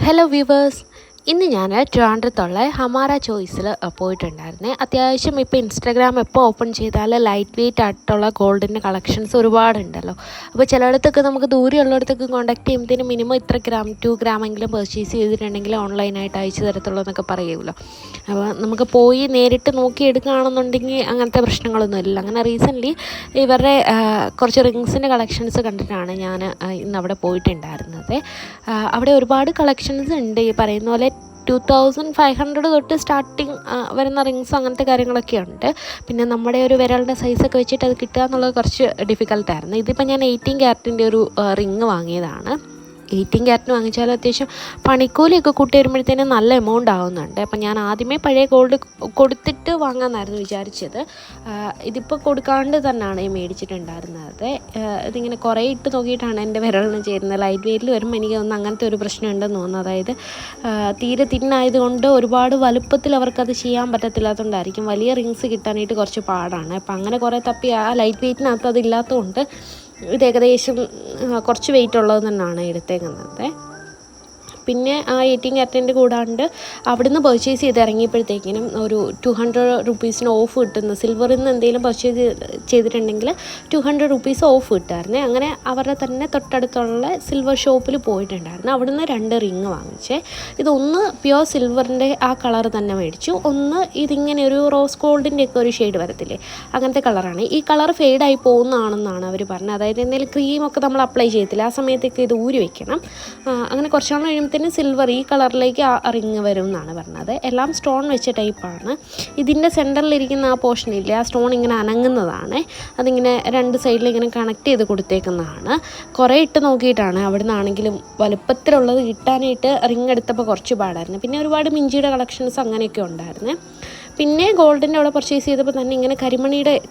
Hello viewers, ഇന്ന് ഞാൻ ട്രിവാൻഡ്രത്തുള്ള ഹമാര ചോയ്സിൽ പോയിട്ടുണ്ടായിരുന്നേ. അത്യാവശ്യം ഇപ്പോൾ ഇൻസ്റ്റാഗ്രാം എപ്പോൾ ഓപ്പൺ ചെയ്താൽ ലൈറ്റ് വെയ്റ്റ് ആയിട്ടുള്ള ഗോൾഡിൻ്റെ കളക്ഷൻസ് ഒരുപാടുണ്ടല്ലോ. അപ്പോൾ ചിലയിടത്തൊക്കെ നമുക്ക് ദൂരെയുള്ളിടത്തൊക്കെ കോൺടാക്ട് ചെയ്യുമ്പോഴത്തേനും മിനിമം ഇത്ര ഗ്രാം 2 ഗ്രാമെങ്കിലും പർച്ചേസ് ചെയ്തിട്ടുണ്ടെങ്കിൽ ഓൺലൈനായിട്ട് അയച്ചു തരത്തുള്ളൂ എന്നൊക്കെ പറയുമല്ലോ. അപ്പോൾ നമുക്ക് പോയി നേരിട്ട് നോക്കി എടുക്കുകയാണെന്നുണ്ടെങ്കിൽ അങ്ങനത്തെ പ്രശ്നങ്ങളൊന്നും ഇല്ല. അങ്ങനെ റീസെൻ്റ്ലി ഇവരുടെ കുറച്ച് റിങ്സിൻ്റെ കളക്ഷൻസ് കണ്ടിട്ടാണ് ഞാൻ ഇന്ന് അവിടെ പോയിട്ടുണ്ടായിരുന്നത്. അവിടെ ഒരുപാട് കളക്ഷൻസ് ഉണ്ട്. ഈ പറയുന്ന പോലെ 2500 തൊട്ട് സ്റ്റാർട്ടിങ് വരുന്ന റിങ്സ് അങ്ങനത്തെ കാര്യങ്ങളൊക്കെ ഉണ്ട്. പിന്നെ നമ്മുടെ ഒരു വിരലിൻ്റെ സൈസൊക്കെ വെച്ചിട്ട് അത് കിട്ടുക എന്നുള്ളത് കുറച്ച് ഡിഫിക്കൽട്ടായിരുന്നു. ഇതിപ്പോൾ ഞാൻ 18 ക്യാരറ്റിൻ്റെ ഒരു റിങ് വാങ്ങിയതാണ്. 18 ക്യാരറ്റിന് വാങ്ങിച്ചാൽ അത്യാവശ്യം പണിക്കൂലിയൊക്കെ കൂട്ടി വരുമ്പോഴത്തേനും നല്ല എമൗണ്ട് ആവുന്നുണ്ട്. അപ്പം ഞാൻ ആദ്യമേ പഴയ ഗോൾഡ് കൊടുത്തിട്ട് വാങ്ങാമെന്നായിരുന്നു വിചാരിച്ചത്. ഇതിപ്പോൾ കൊടുക്കാണ്ട് തന്നെയാണ് ഈ മേടിച്ചിട്ടുണ്ടായിരുന്നത്. ഇതിങ്ങനെ കുറേ ഇട്ട് നോക്കിയിട്ടാണ് എൻ്റെ വിരലിന് ചേരുന്നത്. ലൈറ്റ് വെയ്റ്റിൽ വരുമ്പോൾ എനിക്ക് തോന്നുന്നു അങ്ങനത്തെ ഒരു പ്രശ്നം ഉണ്ടെന്ന് തോന്നുന്നു. അതായത് തീരെ തിന്നായതുകൊണ്ട് ഒരുപാട് വലുപ്പത്തിൽ അവർക്കത് ചെയ്യാൻ പറ്റത്തില്ലാത്തതുകൊണ്ടായിരിക്കും വലിയ റിങ്സ് കിട്ടാനായിട്ട് കുറച്ച് പാടാണ്. അപ്പം അങ്ങനെ കുറേ തപ്പി ആ ലൈറ്റ് വെയ്റ്റിനകത്ത് അതില്ലാത്തതുകൊണ്ട് ഇത് ഏകദേശം കുറച്ച് വെയിറ്റ് ഉള്ളത് തന്നെയാണ് എടുത്തേക്കുന്നത്. പിന്നെ ആ 18 ക്യാരറ്റിൻ്റെ കൂടാണ്ട് അവിടുന്ന് പർച്ചേസ് ചെയ്ത് ഇറങ്ങിയപ്പോഴത്തേക്കിനും ഒരു 200 റുപ്പീസിന് ഓഫ് കിട്ടുന്നു. സിൽവറിൽ നിന്ന് എന്തെങ്കിലും പർച്ചേസ് ചെയ്തിട്ടുണ്ടെങ്കിൽ 200 റുപ്പീസ് ഓഫ് കിട്ടുമായിരുന്നേ. അങ്ങനെ അവരുടെ തന്നെ തൊട്ടടുത്തുള്ള സിൽവർ ഷോപ്പിൽ പോയിട്ടുണ്ടായിരുന്നു. അവിടുന്ന് 2 റിങ് വാങ്ങിച്ചേ. ഇതൊന്ന് പ്യുവർ സിൽവറിൻ്റെ ആ കളർ തന്നെ മേടിച്ചു. ഒന്ന് ഇതിങ്ങനെ ഒരു റോസ് ഗോൾഡിൻ്റെ ഒക്കെ ഒരു ഷെയ്ഡ് വരത്തില്ലേ, അങ്ങനത്തെ കളറാണ്. ഈ കളർ ഫെയ്ഡായി പോകുന്നതാണെന്നാണ് അവർ പറഞ്ഞത്. അതായത് എന്തെങ്കിലും ക്രീമൊക്കെ നമ്മൾ അപ്ലൈ ചെയ്യത്തില്ല, ആ സമയത്തേക്ക് ഇത് ഊരി വെക്കണം. അങ്ങനെ കുറച്ചാണ് കഴിയുമ്പോഴത്തേനും സിൽവർ ഈ കളറിലേക്ക് ആ റിങ് വരും എന്നാണ് പറഞ്ഞത്. എല്ലാം സ്റ്റോൺ വെച്ച ടൈപ്പാണ്. ഇതിൻ്റെ സെൻറ്ററിലിരിക്കുന്ന ആ പോർഷനില്ലേ, ആ സ്റ്റോൺ ഇങ്ങനെ അനങ്ങുന്നതാണ്. അതിങ്ങനെ 2 സൈഡിൽ ഇങ്ങനെ കണക്ട് ചെയ്ത് കൊടുത്തേക്കുന്നതാണ്. കുറേ ഇട്ട് നോക്കിയിട്ടാണ്. അവിടെ നിന്നാണെങ്കിലും വലുപ്പത്തിലുള്ളത് കിട്ടാനായിട്ട് റിങ് എടുത്തപ്പോൾ കുറച്ച് പാടായിരുന്നു. പിന്നെ ഒരുപാട് മിഞ്ചിയുടെ കളക്ഷൻസ് അങ്ങനെയൊക്കെ ഉണ്ടായിരുന്നു. പിന്നെ ഗോൾഡിൻ്റെ അവിടെ പർച്ചേസ് ചെയ്തപ്പോൾ തന്നെ ഇങ്ങനെ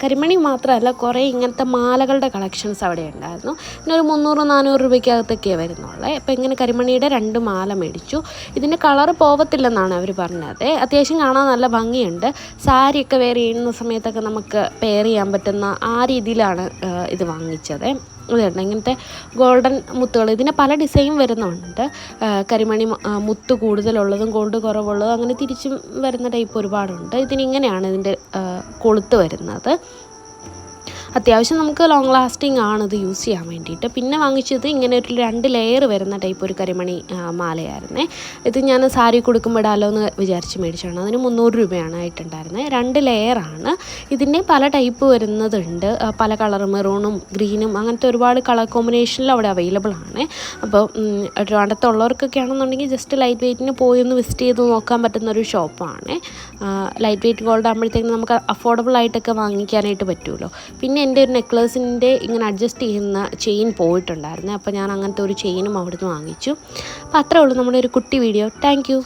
കരിമണി മാത്രമല്ല കുറേ ഇങ്ങനത്തെ മാലകളുടെ കളക്ഷൻസ് അവിടെ ഉണ്ടായിരുന്നു. പിന്നെ ഒരു 300-400 രൂപയ്ക്കകത്തൊക്കെ വരുന്നുള്ളേ. അപ്പോൾ ഇങ്ങനെ കരിമണിയുടെ 2 മാല മേടിച്ചു. ഇതിൻ്റെ കളർ പോകത്തില്ലെന്നാണ് അവർ പറഞ്ഞത്. അത്യാവശ്യം കാണാൻ നല്ല ഭംഗിയുണ്ട്. സാരിയൊക്കെ വെയർ ചെയ്യുന്ന സമയത്തൊക്കെ നമുക്ക് പെയർ ചെയ്യാൻ പറ്റുന്ന ആ രീതിയിലാണ് ഇത് വാങ്ങിച്ചത്. അതുകൊണ്ട് ഇങ്ങനത്തെ ഗോൾഡൻ മുത്തുകൾ ഇതിന് പല ഡിസൈൻ വരുന്നുണ്ട്. കരിമണി മുത്ത് കൂടുതലുള്ളതും ഗോൾഡ് കുറവുള്ളതും അങ്ങനെ തിരിച്ചും വരുന്ന ടൈപ്പ് ഒരുപാടുണ്ട്. ഇതിനിങ്ങനെയാണ് ഇതിൻ്റെ കൊളുത്ത് വരുന്നത്. അത്യാവശ്യം നമുക്ക് ലോങ് ലാസ്റ്റിംഗ് ആണ് ഇത് യൂസ് ചെയ്യാൻ വേണ്ടിയിട്ട്. പിന്നെ വാങ്ങിച്ചത് ഇങ്ങനെ ഒരു 2 ലെയർ വരുന്ന ടൈപ്പ് ഒരു കരിമണി മാലയായിരുന്നേ. ഇത് ഞാൻ സാരി കൊടുക്കുമ്പോൾ ഇടാലോ എന്ന് വിചാരിച്ച് മേടിച്ചാണ്. അതിന് 300 രൂപയാണ് ആയിട്ടുണ്ടായിരുന്നത്. 2 ലെയറാണ്. ഇതിൻ്റെ പല ടൈപ്പ് വരുന്നതുണ്ട്. പല കളർ മെറൂണും ഗ്രീനും അങ്ങനത്തെ ഒരുപാട് കളർ കോമ്പിനേഷനിൽ അവിടെ അവൈലബിൾ ആണ്. അപ്പോൾ ട്രിവാൻഡ്രത്തുള്ളവർക്കൊക്കെ ആണെന്നുണ്ടെങ്കിൽ ജസ്റ്റ് ലൈറ്റ് വെയ്റ്റിന് പോയി ഒന്ന് വിസിറ്റ് ചെയ്ത് നോക്കാൻ പറ്റുന്ന ഒരു ഷോപ്പാണ്. ലൈറ്റ് വെയ്റ്റ് ഗോൾഡ് ആകുമ്പോഴത്തേക്കും നമുക്ക് അഫോർഡബിൾ ആയിട്ടൊക്കെ വാങ്ങിക്കാനായിട്ട് പറ്റുമല്ലോ. പിന്നെ എൻ്റെ ഒരു നെക്ലേസിൻ്റെ ഇങ്ങനെ അഡ്ജസ്റ്റ് ചെയ്യുന്ന ചെയിൻ പോയിട്ടുണ്ടായിരുന്നു. അപ്പോൾ ഞാൻ അങ്ങനത്തെ ഒരു ചെയിനും അവിടുന്ന് വാങ്ങിച്ചു. അപ്പോൾ അത്രേ ഉള്ളൂ നമ്മുടെ ഒരു കുട്ടി വീഡിയോ. Thank you.